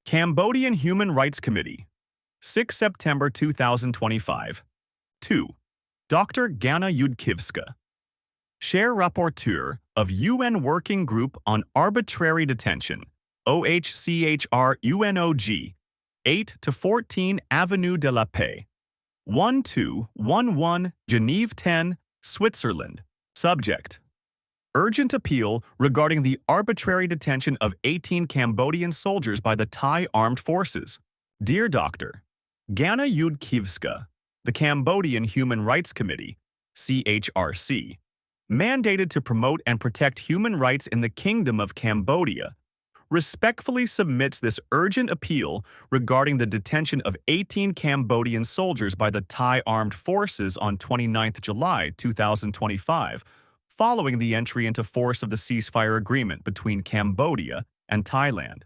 Cambodian Human Rights Committee, 6 September 2025. 2. Dr. Ganna Yudkivska, Chair-Rapporteur of UN Working Group on Arbitrary Detention, OHCHR-UNOG, 8 to 14 Avenue de la Paix, 1211 Genève 10, Switzerland. Subject: Urgent appeal regarding the arbitrary detention of 18 Cambodian soldiers by the Thai Armed Forces. Dear Dr. Ganna Yudkivska, the Cambodian Human Rights Committee, CHRC, mandated to promote and protect human rights in the Kingdom of Cambodia, respectfully submits this urgent appeal regarding the detention of 18 Cambodian soldiers by the Thai Armed Forces on 29 July 2025, following the entry into force of the ceasefire agreement between Cambodia and Thailand.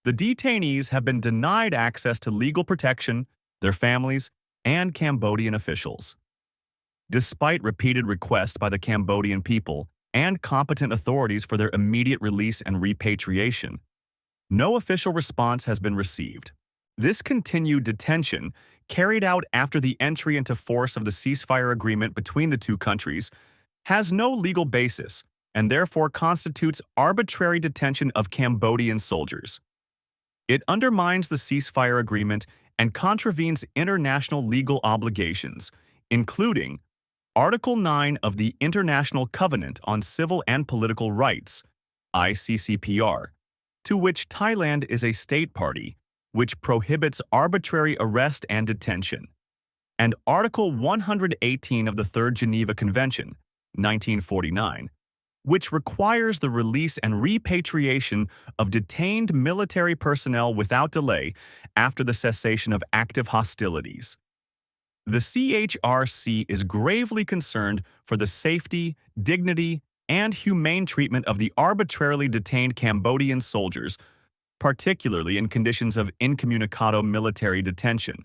The detainees have been denied access to legal protection, their families, and Cambodian officials. Despite repeated requests by the Cambodian people and competent authorities for their immediate release and repatriation, no official response has been received. This continued detention, carried out after the entry into force of the ceasefire agreement between the two countries, has no legal basis and therefore constitutes arbitrary detention of Cambodian soldiers. It undermines the ceasefire agreement and contravenes international legal obligations, including Article 9 of the International Covenant on Civil and Political Rights, ICCPR, to which Thailand is a state party, which prohibits arbitrary arrest and detention, and Article 118 of the Third Geneva Convention, 1949, which requires the release and repatriation of detained military personnel without delay after the cessation of active hostilities. The CHRC is gravely concerned for the safety, dignity, and humane treatment of the arbitrarily detained Cambodian soldiers, particularly in conditions of incommunicado military detention,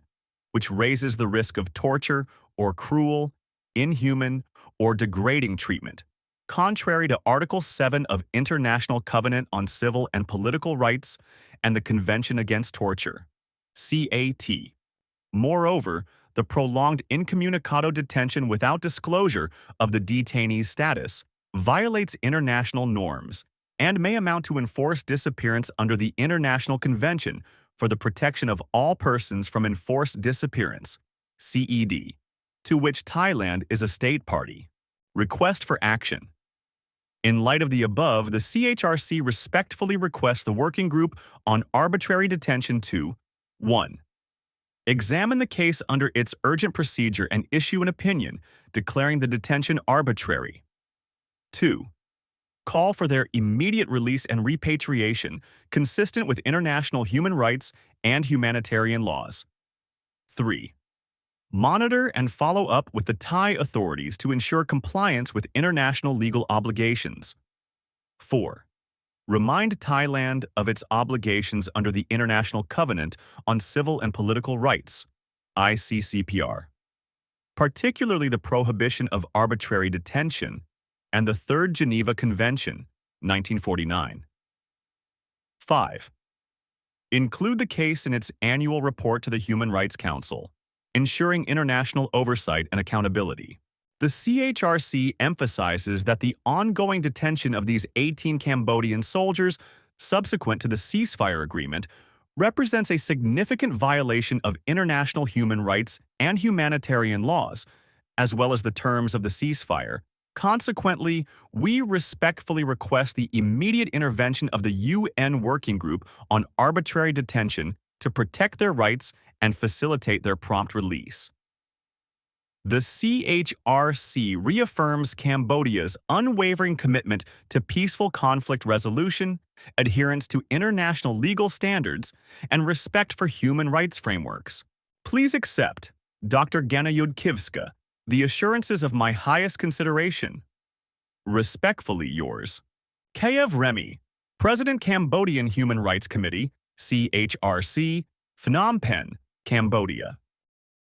which raises the risk of torture or cruel, inhuman, or degrading treatment, contrary to Article 7 of International Covenant on Civil and Political Rights and the Convention Against Torture, CAT. Moreover, the prolonged incommunicado detention without disclosure of the detainee's status violates international norms and may amount to enforced disappearance under the International Convention for the Protection of All Persons from Enforced Disappearance, CED, to which Thailand is a state party. Request for action. In light of the above, the CHRC respectfully requests the Working Group on Arbitrary Detention to 1. Examine the case under its urgent procedure and issue an opinion declaring the detention arbitrary. 2. Call for their immediate release and repatriation consistent with international human rights and humanitarian laws. 3. Monitor and follow up with the Thai authorities to ensure compliance with international legal obligations. 4. Remind Thailand of its obligations under the International Covenant on Civil and Political Rights, ICCPR, particularly the prohibition of arbitrary detention and the Third Geneva Convention, 1949. 5. Include the case in its annual report to the Human Rights Council, ensuring international oversight and accountability. The CHRC emphasizes that the ongoing detention of these 18 Cambodian soldiers subsequent to the ceasefire agreement represents a significant violation of international human rights and humanitarian laws, as well as the terms of the ceasefire. Consequently, we respectfully request the immediate intervention of the UN Working Group on Arbitrary Detention to protect their rights and facilitate their prompt release. The CHRC reaffirms Cambodia's unwavering commitment to peaceful conflict resolution, adherence to international legal standards, and respect for human rights frameworks. Please accept, Dr. Ganna Yudkivska, the assurances of my highest consideration. Respectfully yours, Kiev Remy, President Cambodian Human Rights Committee, CHRC, Phnom Penh, Cambodia.